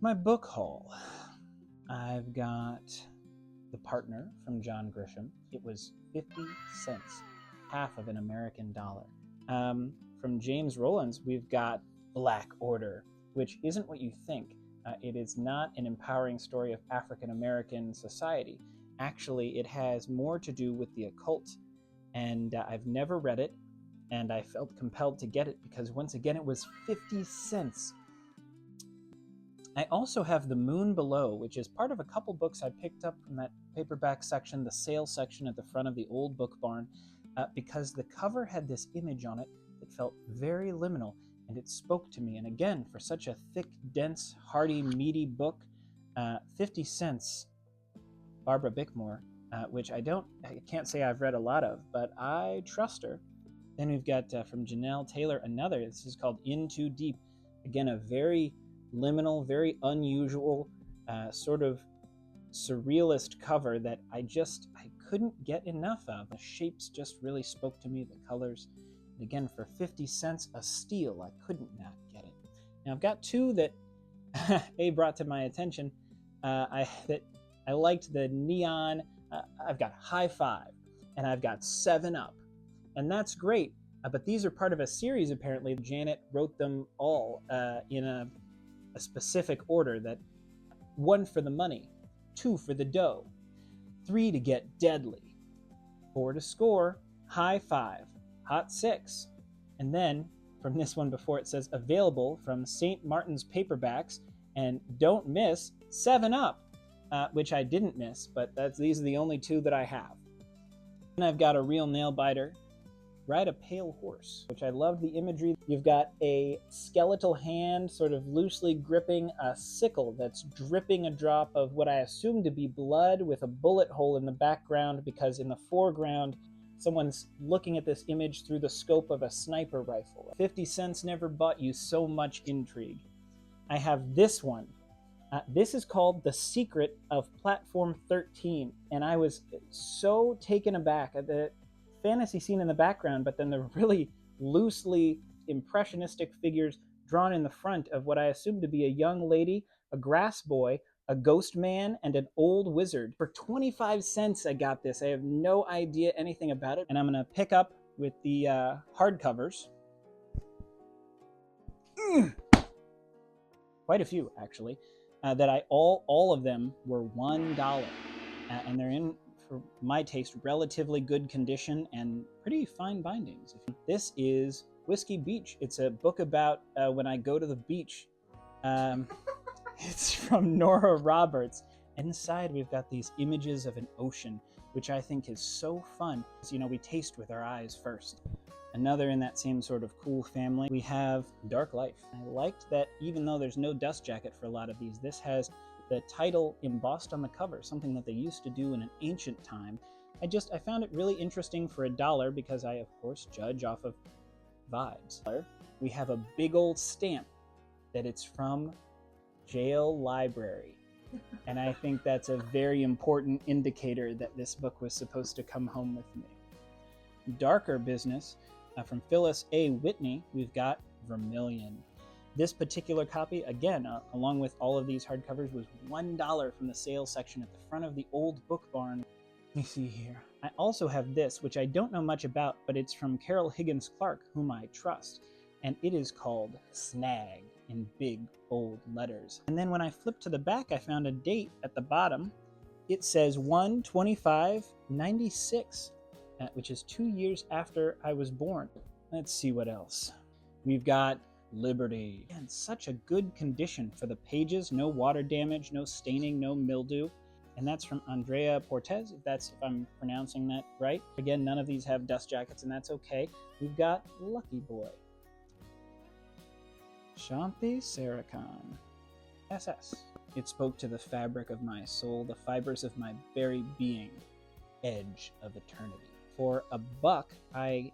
My book haul. I've got The Partner from John Grisham. It was 50 cents, half of an American dollar. From James Rollins, we've got Black Order, which isn't what you think. It is not an empowering story of African American society. Actually, it has more to do with the occult, and I've never read it, and I felt compelled to get it because, once again, it was 50 cents. I also have The Moon Below, which is part of a couple books I picked up from that paperback section, the sale section at the front of the old book barn, because the cover had this image on it that felt very liminal, and it spoke to me. And again, for such a thick, dense, hearty, meaty book, 50 cents, Barbara Bickmore, which I can't say I've read a lot of, but I trust her. Then we've got from Janelle Taylor another. This is called In Too Deep. Again, a very liminal, very unusual, sort of surrealist cover that I couldn't get enough of. The shapes just really spoke to me, the colors. And again, for 50 cents a steal, I couldn't not get it. Now I've got two that A brought to my attention. I liked the neon. I've got High Five, and I've got 7 Up. And that's great, but these are part of a series, apparently. Janet wrote them all in a specific order: that 1 for the money, 2 for the dough, 3 to get deadly, 4 to score, High Five, Hot 6. And then from this one before, it says available from St. Martin's Paperbacks, and don't miss 7 Up, which I didn't miss, but these are the only 2 that I have. And I've got A Real Nail Biter, Ride a Pale Horse, which I love the imagery. You've got a skeletal hand sort of loosely gripping a sickle that's dripping a drop of what I assume to be blood, with a bullet hole in the background, because in the foreground, someone's looking at this image through the scope of a sniper rifle. 50 cents never bought you so much intrigue. I have this one. This is called The Secret of Platform 13, and I was so taken aback at the fantasy scene in the background, but then the really loosely impressionistic figures drawn in the front of what I assume to be a young lady, a grass boy, a ghost man, and an old wizard. For 25 cents I got this. I have no idea anything about it, and I'm gonna pick up with the hardcovers. Quite a few, actually, that all of them were $1, and they're in, for my taste, relatively good condition and pretty fine bindings. This is Whiskey Beach. It's a book about when I go to the beach. It's from Nora Roberts. Inside, we've got these images of an ocean, which I think is so fun. So, we taste with our eyes first. Another in that same sort of cool family, we have Dark Life. I liked that even though there's no dust jacket for a lot of these, this has the title embossed on the cover, something that they used to do in an ancient time. I found it really interesting for $1 because I, of course, judge off of vibes. We have a big old stamp that it's from Jail Library. And I think that's a very important indicator that this book was supposed to come home with me. Darker business, from Phyllis A. Whitney, we've got Vermilion. This particular copy, again, along with all of these hardcovers, was $1 from the sales section at the front of the old book barn. Let me see here. I also have this, which I don't know much about, but it's from Carol Higgins Clark, whom I trust, and it is called Snag, in big, bold letters. And then when I flipped to the back, I found a date at the bottom. It says 1/25/96, which is 2 years after I was born. Let's see what else. We've got Liberty. And such a good condition for the pages. No water damage, no staining, no mildew. And that's from Andrea Portes, if I'm pronouncing that right. Again, none of these have dust jackets, and that's okay. We've got Lucky Boy. Shanti Sarakhan. SS. It spoke to the fabric of my soul, the fibers of my very being. Edge of Eternity. For $1, I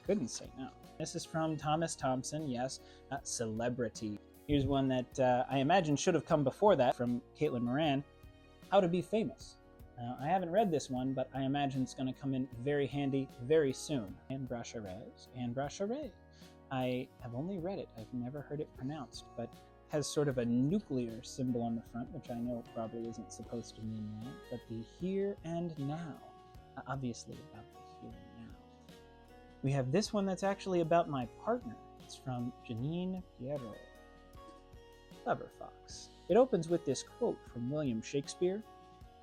couldn't say no. This is from Thomas Thompson, yes, Celebrity. Here's one that I imagine should have come before that, from Caitlin Moran, How to Be Famous. I haven't read this one, but I imagine it's going to come in very handy very soon. Anne Brashares. I have only read it. I've never heard it pronounced, but has sort of a nuclear symbol on the front, which I know probably isn't supposed to mean that, but the here and now. Obviously about the here and now. We have this one that's actually about my partner. It's from Janine Pierrot. Clever fox. It opens with this quote from William Shakespeare: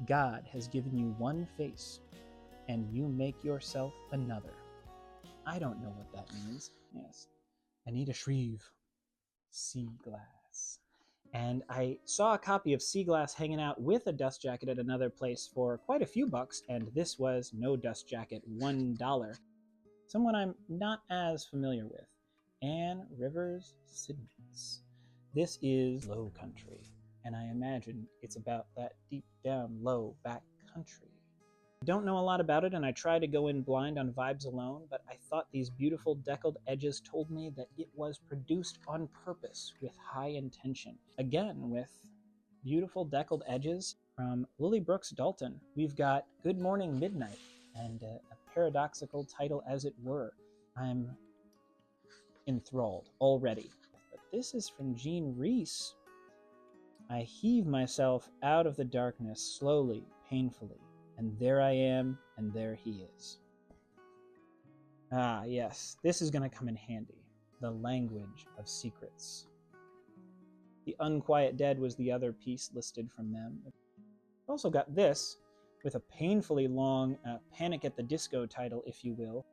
"God has given you one face, and you make yourself another." I don't know what that means. Yes. Anita Shreve. Sea glass. And I saw a copy of Sea Glass hanging out with a dust jacket at another place for quite a few bucks, and this was no dust jacket, $1. Someone I'm not as familiar with. Anne Rivers Siddons. This is Low Country, and I imagine it's about that deep down low back country. I don't know a lot about it, and I try to go in blind on vibes alone, but I thought these beautiful deckled edges told me that it was produced on purpose with high intention. Again, with beautiful deckled edges from Lily Brooks Dalton. We've got Good Morning Midnight, and a paradoxical title as it were. I'm enthralled already. But this is from Jean Reese. I heave myself out of the darkness slowly, painfully, and there I am, and there he is. Ah, yes, this is going to come in handy. The language of secrets. The Unquiet Dead was the other piece listed from them. We've also got this, with a painfully long Panic at the Disco title, if you will.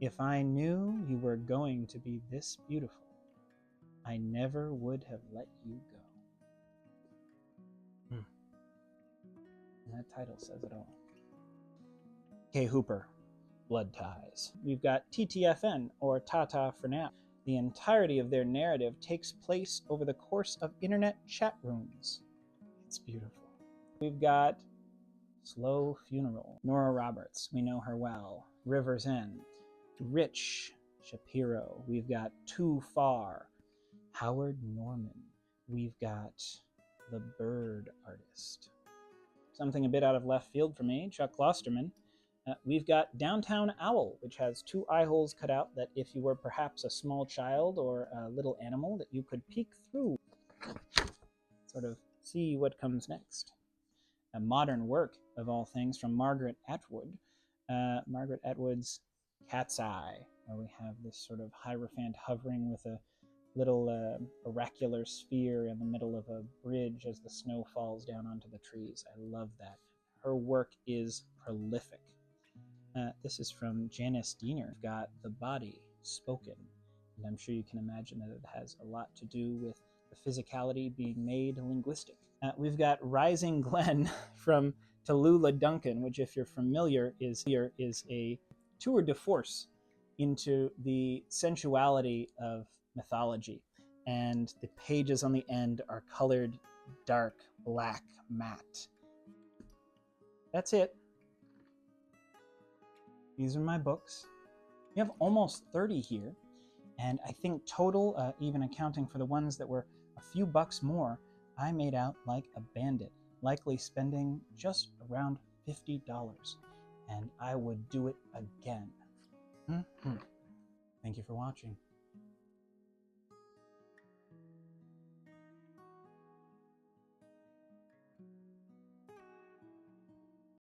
If I knew you were going to be this beautiful, I never would have let you go. And that title says it all. Kay Hooper, Blood Ties. We've got TTFN, or Tata for now. The entirety of their narrative takes place over the course of internet chat rooms. It's beautiful. We've got Slow Funeral, Nora Roberts, we know her well. River's End, Rich Shapiro. We've got Too Far, Howard Norman. We've got The Bird Artist. Something a bit out of left field for me, Chuck Klosterman. We've got Downtown Owl, which has 2 eye holes cut out that if you were perhaps a small child or a little animal that you could peek through, sort of see what comes next. A modern work, of all things, from Margaret Atwood. Margaret Atwood's Cat's Eye, where we have this sort of hierophant hovering with a little oracular sphere in the middle of a bridge as the snow falls down onto the trees. I love that. Her work is prolific. This is from Janice Diener. We've got The Body Spoken, and I'm sure you can imagine that it has a lot to do with the physicality being made linguistic. We've got Rising Glen from Tallulah Duncan, which, if you're familiar, is a tour de force into the sensuality of mythology, and the pages on the end are colored dark black matte. That's it. These are my books. We have almost 30 here, and I think total, even accounting for the ones that were a few bucks more, I made out like a bandit, likely spending just around $50, and I would do it again. Thank you for watching.